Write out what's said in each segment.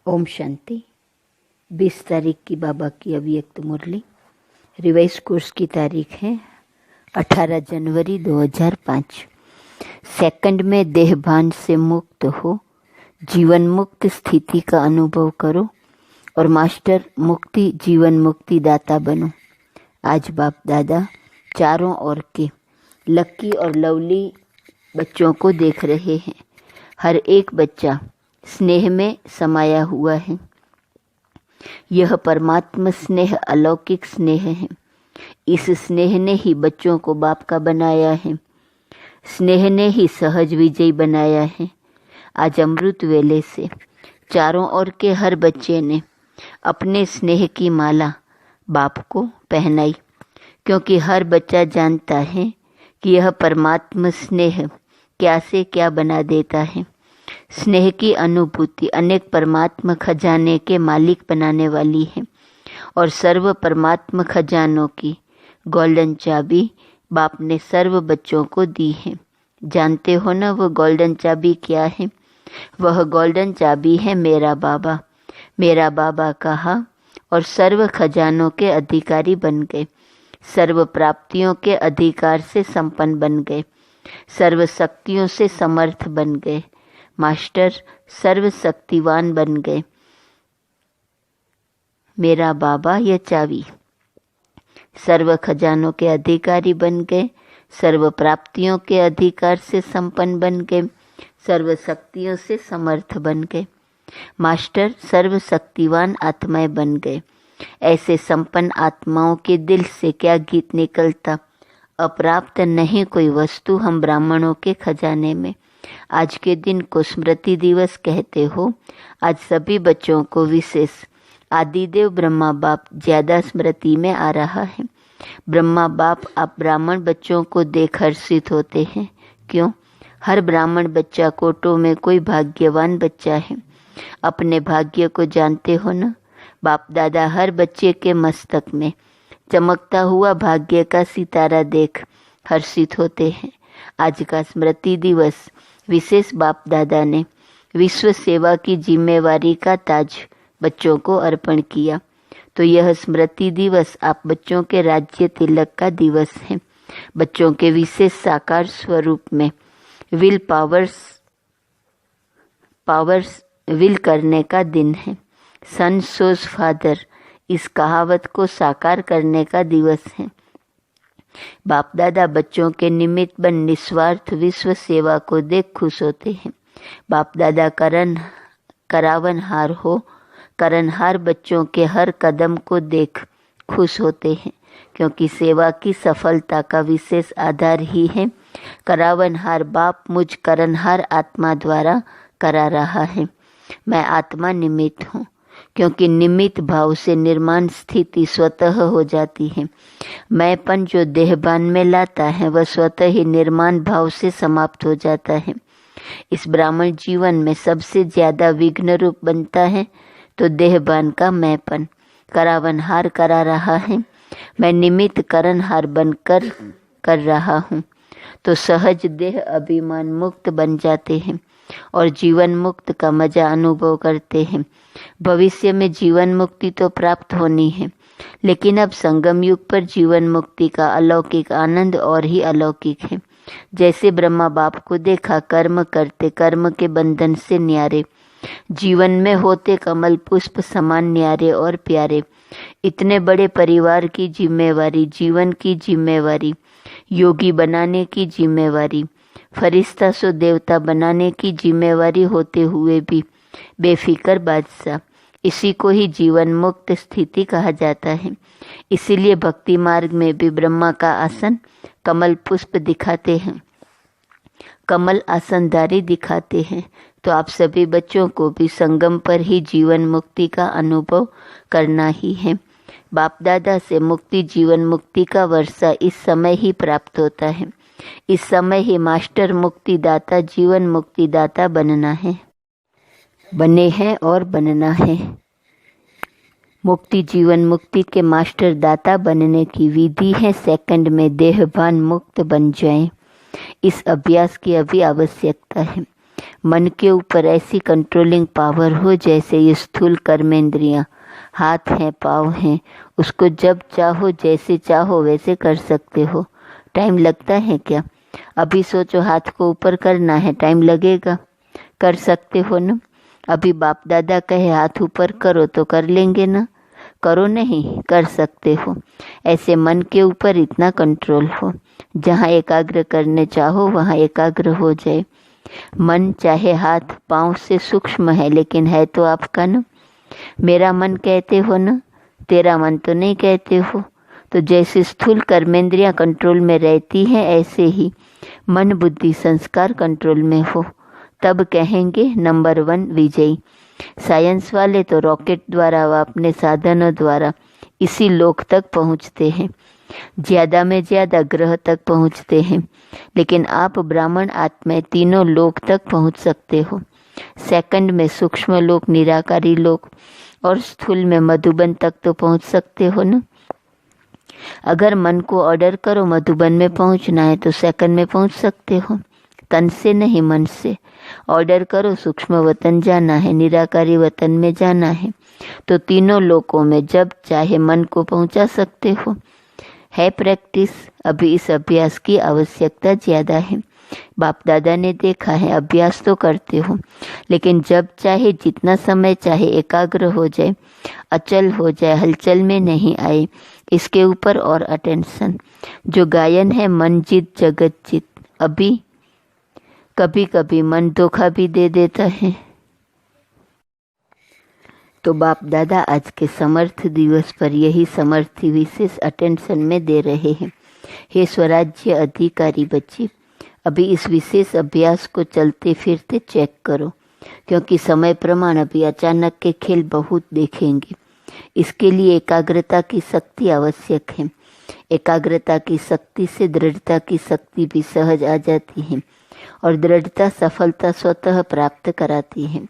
ओम शांति। 20 तारीख की बाबा की अव्यक्त मुरली। रिवाइज कोर्स की तारीख है 18 जनवरी 2005। सेकंड में देहभान से मुक्त हो, जीवन मुक्त स्थिति का अनुभव करो और मास्टर मुक्ति जीवन मुक्ति दाता बनो। आज बाप दादा चारों ओर के लक्की और लवली बच्चों को देख रहे हैं। हर एक बच्चा स्नेह में समाया हुआ है। यह परमात्मा स्नेह अलौकिक स्नेह है। इस स्नेह ने ही बच्चों को बाप का बनाया है। स्नेह ने ही सहज विजयी बनाया है। आज अमृत वेले से चारों ओर के हर बच्चे ने अपने स्नेह की माला बाप को पहनाई, क्योंकि हर बच्चा जानता है कि यह परमात्मा स्नेह क्या से क्या बना देता है। स्नेह की अनुभूति अनेक परमात्मा खजाने के मालिक बनाने वाली है और सर्व परमात्मा खजानों की गोल्डन चाबी बाप ने सर्व बच्चों को दी है। जानते हो ना वह गोल्डन चाबी क्या है? वह गोल्डन चाबी है मेरा बाबा। मेरा बाबा कहा और सर्व खजानों के अधिकारी बन गए, सर्व प्राप्तियों के अधिकार से संपन्न बन गए, सर्व शक्तियों से समर्थ बन गए, मास्टर सर्वशक्तिवान बन गए। मेरा बाबा यह चाबी सर्व खजानों के अधिकारी बन गए, सर्व प्राप्तियों के अधिकार से संपन्न बन गए, सर्व शक्तियों से समर्थ बन गए। मास्टर सर्वशक्तिवान आत्माएं बन गए। ऐसे संपन्न आत्माओं के दिल से क्या गीत निकलता, अप्राप्त नहीं कोई वस्तु हम ब्राह्मणों के खजाने में। आज के दिन को स्मृति दिवस कहते हो। आज सभी बच्चों को विशेष आदिदेव ब्रह्मा बाप ज्यादा स्मृति में आ रहा है। ब्रह्मा बाप आप ब्राह्मण बच्चों को देख हर्षित होते हैं। क्यों? हर ब्राह्मण बच्चा कोटों में कोई भाग्यवान बच्चा है। अपने भाग्य को जानते हो ना? बाप दादा हर बच्चे के मस्तक में चमकता हुआ भाग्य का सितारा देख हर्षित होते हैं। आज का स्मृति दिवस विशेष बाप दादा ने विश्व सेवा की जिम्मेवारी का ताज बच्चों को अर्पण किया। तो यह स्मृति दिवस आप बच्चों के राज्य तिलक का दिवस है। बच्चों के विशेष साकार स्वरूप में विल पावर्स विल करने का दिन है। सन सोज फादर इस कहावत को साकार करने का दिवस है। बाप दादा बच्चों के निमित्त बन निस्वार्थ विश्व सेवा को देख खुश होते हैं। बाप दादा करावनहार हो, करनहार बच्चों के हर कदम को देख खुश होते हैं, क्योंकि सेवा की सफलता का विशेष आधार ही है करावनहार बाप मुझ करनहार आत्मा द्वारा करा रहा है। मैं आत्मा निमित्त हूँ, क्योंकि निमित्त भाव से निर्माण स्थिति स्वतः हो जाती है। मैंपन जो देहभान में लाता है वह स्वतः ही निर्माण भाव से समाप्त हो जाता है। इस ब्राह्मण जीवन में सबसे ज्यादा विघ्न रूप बनता है तो देहभान का मैंपन। करावनहार करा रहा है, मैं निमित्त करनहार बनकर कर रहा हूँ, तो सहज देह अभिमान मुक्त बन जाते हैं और जीवन मुक्त का मजा अनुभव करते हैं। भविष्य में जीवन मुक्ति तो प्राप्त होनी है, लेकिन अब संगम युग पर जीवन मुक्ति का अलौकिक आनंद और ही अलौकिक है। जैसे ब्रह्मा बाप को देखा कर्म करते कर्म के बंधन से न्यारे, जीवन में होते कमल पुष्प समान न्यारे और प्यारे। इतने बड़े परिवार की जिम्मेवारी, जीवन की जिम्मेवारी, योगी बनाने की जिम्मेवारी, फरिश्ता सो देवता बनाने की जिम्मेवारी होते हुए भी बेफिक्र बादशाह, इसी को ही जीवन मुक्त स्थिति कहा जाता है। इसीलिए भक्ति मार्ग में भी ब्रह्मा का आसन कमल पुष्प दिखाते हैं, कमल आसनधारी दिखाते हैं। तो आप सभी बच्चों को भी संगम पर ही जीवन मुक्ति का अनुभव करना ही है। बाप दादा से मुक्ति जीवन मुक्ति का वर्षा इस समय ही प्राप्त होता है। इस समय ही मास्टर मुक्ति दाता जीवन मुक्ति दाता बनना है, बने हैं और बनना है। मुक्ति जीवन मुक्ति के मास्टर दाता बनने की विधि है सेकंड में देहभान मुक्त बन जाएं। इस अभ्यास की अभी आवश्यकता है। मन के ऊपर ऐसी कंट्रोलिंग पावर हो जैसे ये स्थूल कर्मेंद्रियाँ, हाथ हैं पाँव हैं, उसको जब चाहो जैसे चाहो वैसे कर सकते हो। टाइम लगता है क्या? अभी सोचो हाथ को ऊपर करना है, टाइम लगेगा? कर सकते हो ना? अभी बाप दादा कहे हाथ ऊपर करो तो कर लेंगे ना? करो नहीं, कर सकते हो। ऐसे मन के ऊपर इतना कंट्रोल हो, जहाँ एकाग्र करने चाहो वहाँ एकाग्र हो जाए। मन चाहे हाथ पाँव से सूक्ष्म है लेकिन है तो आपका ना। मेरा मन कहते हो ना, तेरा मन तो नहीं कहते हो। तो जैसे स्थूल कर्मेंद्रियाँ कंट्रोल में रहती हैं ऐसे ही मन बुद्धि संस्कार कंट्रोल में हो, तब कहेंगे नंबर 1 विजयी। साइंस वाले तो रॉकेट द्वारा व अपने साधनों द्वारा इसी लोक तक पहुँचते हैं, ज़्यादा में ज़्यादा ग्रह तक पहुँचते हैं, लेकिन आप ब्राह्मण आत्मा तीनों लोक तक पहुँच सकते हो। सेकंड में सूक्ष्म लोक, निराकारी लोक और स्थूल में मधुबन तक तो पहुँच सकते हो ना। अगर मन को ऑर्डर करो मधुबन में पहुँचना है तो सेकंड में पहुँच सकते हो, तन से नहीं मन से। ऑर्डर करो सूक्ष्म वतन जाना है, निराकारी वतन में जाना है, तो तीनों लोकों में जब चाहे मन को पहुँचा सकते हो। है प्रैक्टिस, अभी इस अभ्यास की आवश्यकता ज़्यादा है। बाप दादा ने देखा है अभ्यास तो करते हो, लेकिन जब चाहे जितना समय चाहे एकाग्र हो जाए, अचल हो जाए, हलचल में नहीं आए, इसके ऊपर और अटेंशन। जो गायन है मन जीत जगत जीत। अभी कभी कभी मन धोखा भी दे देता है। तो बाप दादा आज के समर्थ दिवस पर यही समर्थी विशेष अटेंशन में दे रहे हैं। हे स्वराज्य अधिकारी बच्चे, अभी इस विशेष अभ्यास को चलते फिरते चेक करो, क्योंकि समय प्रमाण अभी अचानक के खेल बहुत देखेंगे। इसके लिए एकाग्रता की शक्ति आवश्यक है। एकाग्रता की शक्ति से दृढ़ता की शक्ति भी सहज आ जाती है और दृढ़ता सफलता स्वतः प्राप्त कराती है।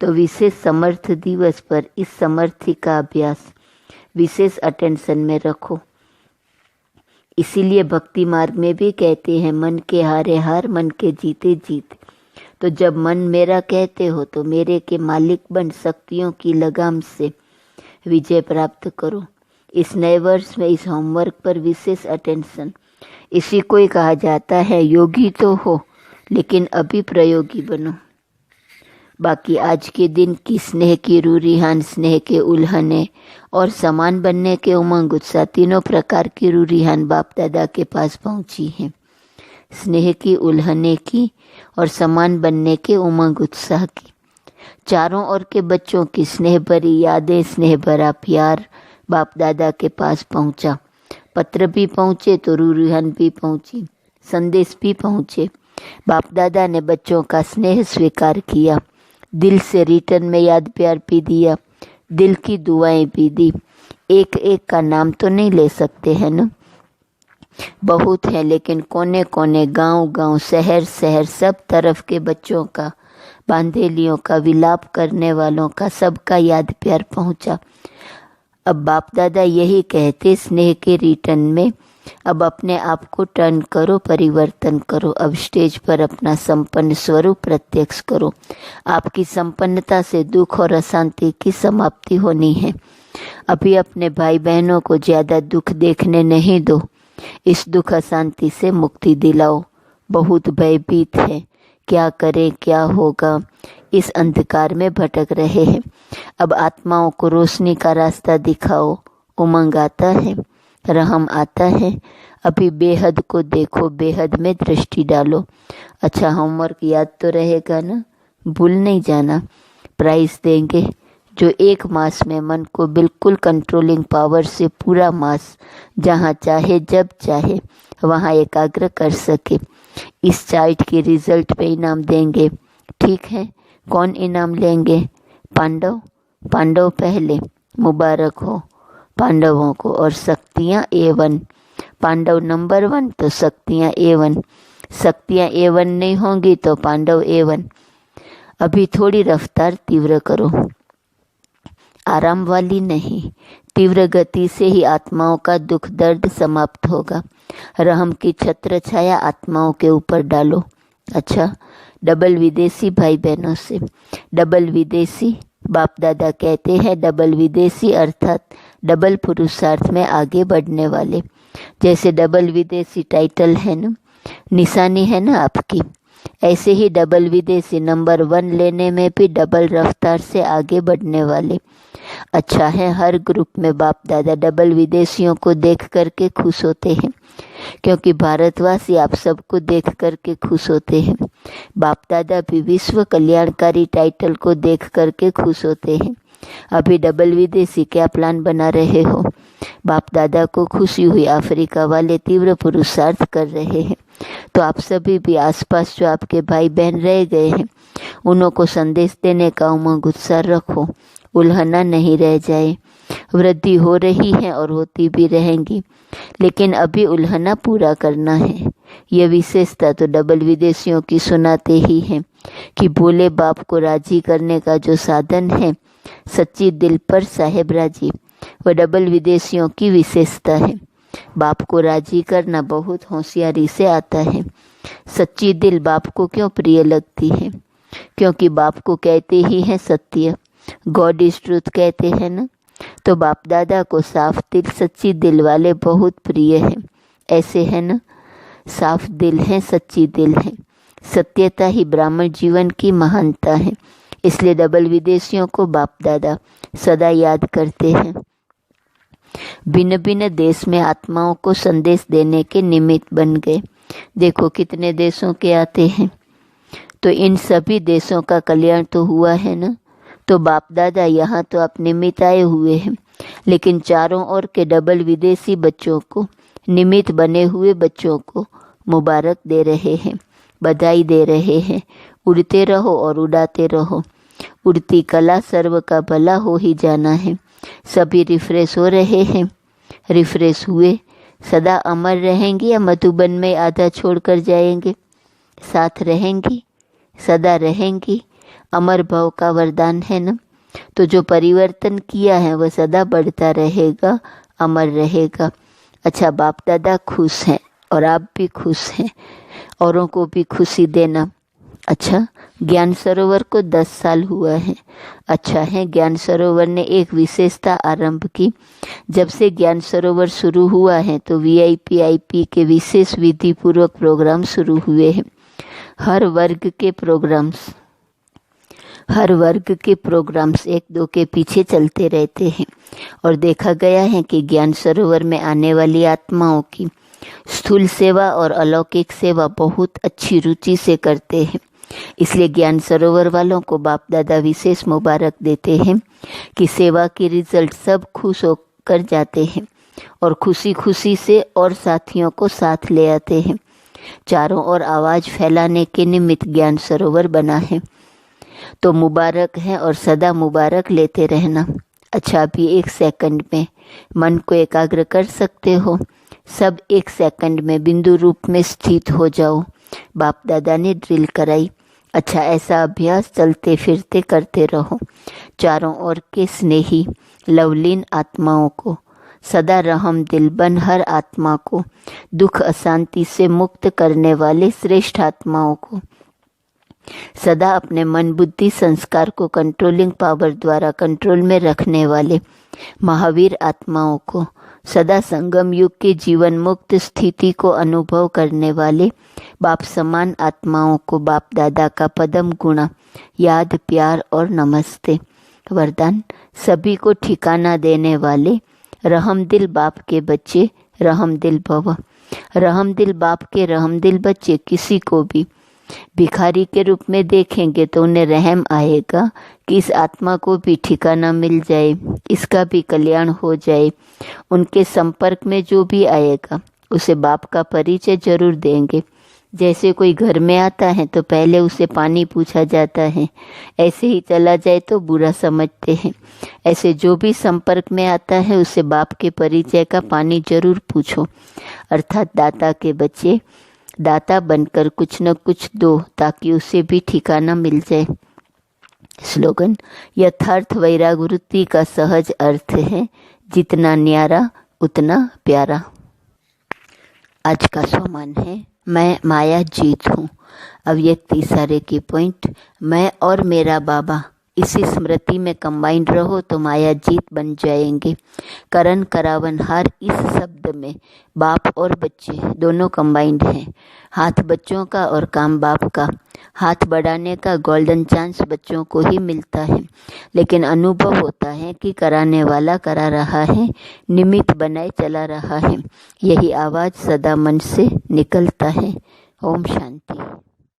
तो विशेष समर्थ दिवस पर इस समर्थी का अभ्यास विशेष अटेंशन में रखो। इसीलिए भक्ति मार्ग में भी कहते हैं मन के हारे हार, मन के जीते जीत। तो जब मन मेरा कहते हो तो मेरे के मालिक बन शक्तियों की लगाम से विजय प्राप्त करो। इस नए वर्ष में इस होमवर्क पर विशेष अटेंशन। इसी को ही कहा जाता है योगी तो हो लेकिन अभी प्रयोगी बनो। बाकी आज के दिन की स्नेह की रूरिहान, स्नेह के उल्हने और समान बनने के उमंग उत्साह, तीनों प्रकार की रूरिहान बाप दादा के पास पहुंची हैं। स्नेह की उल्हने की और समान बनने के उमंग उत्साह की, चारों ओर के बच्चों की स्नेह भरी यादें, स्नेह भरा प्यार बाप दादा के पास पहुंचा। पत्र भी पहुंचे तो रूरिहान भी पहुंची, संदेश भी पहुंचे। बाप दादा ने बच्चों का स्नेह स्वीकार किया, दिल से रिटर्न में याद प्यार भी दिया, दिल की दुआएं भी दी। एक एक का नाम तो नहीं ले सकते हैं ना, बहुत है, लेकिन कोने कोने, गांव गांव, शहर शहर, सब तरफ के बच्चों का, बांधेलियों का, विलाप करने वालों का, सबका याद प्यार पहुंचा। अब बाप दादा यही कहते स्नेह के रिटर्न में अब अपने आप को टर्न करो, परिवर्तन करो। अब स्टेज पर अपना संपन्न स्वरूप प्रत्यक्ष करो। आपकी संपन्नता से दुख और अशांति की समाप्ति होनी है। अभी अपने भाई बहनों को ज़्यादा दुख देखने नहीं दो, इस दुख अशांति से मुक्ति दिलाओ। बहुत भयभीत है, क्या करें क्या होगा, इस अंधकार में भटक रहे हैं। अब आत्माओं को रोशनी का रास्ता दिखाओ। उमंग आता है, रहम आता है। अभी बेहद को देखो, बेहद में दृष्टि डालो। अच्छा, होमवर्क याद तो रहेगा ना, भूल नहीं जाना। प्राइज देंगे जो एक मास में मन को बिल्कुल कंट्रोलिंग पावर से पूरा मास जहाँ चाहे जब चाहे वहाँ एकाग्र कर सके। इस चार्ट के रिजल्ट पे इनाम देंगे, ठीक है? कौन इनाम लेंगे? पांडव। पांडव पहले, मुबारक हो पांडवों को। और शक्तियाँ A1, पांडव नंबर 1 तो शक्तियाँ A1। शक्तियाँ A1 नहीं होंगी तो पांडव A1। अभी थोड़ी रफ्तार तीव्र करो, आराम वाली नहीं, तीव्र गति से ही आत्माओं का दुख दर्द समाप्त होगा। रहम की छत्र छाया आत्माओं के ऊपर डालो। अच्छा, डबल विदेशी भाई बहनों से। डबल विदेशी बाप दादा कहते हैं, डबल विदेशी अर्थात डबल पुरुषार्थ में आगे बढ़ने वाले। जैसे डबल विदेशी टाइटल है ना, निशानी है ना आपकी, ऐसे ही डबल विदेशी नंबर 1 लेने में भी डबल रफ्तार से आगे बढ़ने वाले। अच्छा है, हर ग्रुप में बाप दादा डबल विदेशियों को देख करके खुश होते हैं, क्योंकि भारतवासी आप सबको देख करके खुश होते हैं। बाप दादा भी विश्व कल्याणकारी टाइटल को देख करके खुश होते हैं। अभी डबल विदेशी क्या प्लान बना रहे हो? बाप दादा को खुशी हुई, अफ्रीका वाले तीव्र पुरुषार्थ कर रहे हैं, तो आप सभी भी आसपास जो आपके भाई बहन रह गए हैं उन्हों को संदेश देने का उमंग उत्साह रखो, उल्हना नहीं रह जाए। वृद्धि हो रही है और होती भी रहेंगी, लेकिन अभी उल्हना पूरा करना है। यह विशेषता तो डबल विदेशियों की सुनाते ही हैं कि भोले बाप को राजी करने का जो साधन है, सच्ची दिल पर साहेब राजी, वह डबल विदेशियों की विशेषता है। बाप को राजी करना बहुत होशियारी से आता है। सच्ची दिल बाप को क्यों प्रिय लगती है? क्योंकि बाप को कहते ही हैं सत्य, गॉड इज ट्रूथ कहते हैं ना, तो बाप दादा को साफ दिल सच्ची दिल वाले बहुत प्रिय हैं। ऐसे है ना, साफ दिल है, सच्ची दिल है, सत्यता ही ब्राह्मण जीवन की महानता है। इसलिए डबल विदेशियों को बाप दादा सदा याद करते हैं। भिन्न भिन्न देश में आत्माओं को संदेश देने के निमित्त बन गए। देखो कितने देशों के आते हैं, तो इन सभी देशों का कल्याण तो हुआ है ना। तो बाप दादा यहाँ तो आप निमित्त आए हुए हैं, लेकिन चारों ओर के डबल विदेशी बच्चों को, निमित्त बने हुए बच्चों को मुबारक दे रहे हैं, बधाई दे रहे हैं। उड़ते रहो और उड़ाते रहो, उड़ती कला सर्व का भला हो ही जाना है। सभी रिफ्रेश हो रहे हैं, रिफ्रेश हुए, सदा अमर रहेंगी या मधुबन में आधा छोड़कर जाएंगे? साथ रहेंगी, सदा रहेंगी। अमर भव का वरदान है ना, तो जो परिवर्तन किया है वह सदा बढ़ता रहेगा, अमर रहेगा। अच्छा, बाप दादा खुश हैं और आप भी खुश हैं, औरों को भी खुशी देना। अच्छा, ज्ञान सरोवर को 10 साल हुआ है। अच्छा है, ज्ञान सरोवर ने एक विशेषता आरंभ की। जब से ज्ञान सरोवर शुरू हुआ है तो VIP के विशेष विधि पूर्वक प्रोग्राम शुरू हुए हैं। हर वर्ग के प्रोग्राम्स एक दो के पीछे चलते रहते हैं, और देखा गया है कि ज्ञान सरोवर में आने वाली आत्माओं की स्थूल सेवा और अलौकिक सेवा बहुत अच्छी रुचि से करते हैं। इसलिए ज्ञान सरोवर वालों को बाप दादा विशेष मुबारक देते हैं कि सेवा की रिजल्ट सब खुश होकर जाते हैं और खुशी खुशी से और साथियों को साथ ले आते हैं। चारों ओर आवाज़ फैलाने के निमित्त ज्ञान सरोवर बना है, तो मुबारक है और सदा मुबारक लेते रहना। अच्छा, अभी 1 सेकंड में मन को एकाग्र कर सकते हो। सब 1 सेकंड में बिंदु रूप में स्थित हो जाओ। बाप दादा ने ड्रिल कराई। अच्छा, ऐसा अभ्यास चलते फिरते करते रहो। चारों ओर के स्नेही लवलीन आत्माओं को, सदा रहम दिल बन हर आत्मा को, दुख अशांति से मुक्त करने वाले श्रेष्ठ आत्माओं को, सदा अपने मन बुद्धि संस्कार को कंट्रोलिंग पावर द्वारा कंट्रोल में रखने वाले महावीर आत्माओं को, सदा संगम युग के जीवन मुक्त स्थिति को अनुभव करने वाले बाप समान आत्माओं को बाप दादा का पदम गुणा याद, प्यार और नमस्ते। वरदान सभी को ठिकाना देने वाले रहमदिल बाप के बच्चे रहमदिल भव। रहमदिल बाप के रहमदिल बच्चे किसी को भी भिखारी के रूप में देखेंगे तो उन्हें रहम आएगा कि इस आत्मा को भी ठिकाना मिल जाए, इसका भी कल्याण हो जाए। उनके संपर्क में जो भी आएगा उसे बाप का परिचय जरूर देंगे। जैसे कोई घर में आता है तो पहले उसे पानी पूछा जाता है, ऐसे ही चला जाए तो बुरा समझते हैं। ऐसे जो भी संपर्क में आता है उसे बाप के परिचय का पानी जरूर पूछो। अर्थात दाता के बच्चे दाता बनकर कुछ न कुछ दो ताकि उसे भी ठिकाना मिल जाए। स्लोगन यथार्थ वैराग वृत्ति का सहज अर्थ है जितना न्यारा उतना प्यारा। आज का स्वमान है मैं माया जीत हूँ। अव्यक्त इशारे की पॉइंट, मैं और मेरा बाबा इसी स्मृति में कंबाइंड रहो तो माया जीत बन जाएंगे। करण करावन हार इस शब्द में बाप और बच्चे दोनों कंबाइंड हैं। हाथ बच्चों का और काम बाप का। हाथ बढ़ाने का गोल्डन चांस बच्चों को ही मिलता है, लेकिन अनुभव होता है कि कराने वाला करा रहा है, निमित्त बनाए चला रहा है। यही आवाज़ सदा मन से निकलता है। ओम शांति।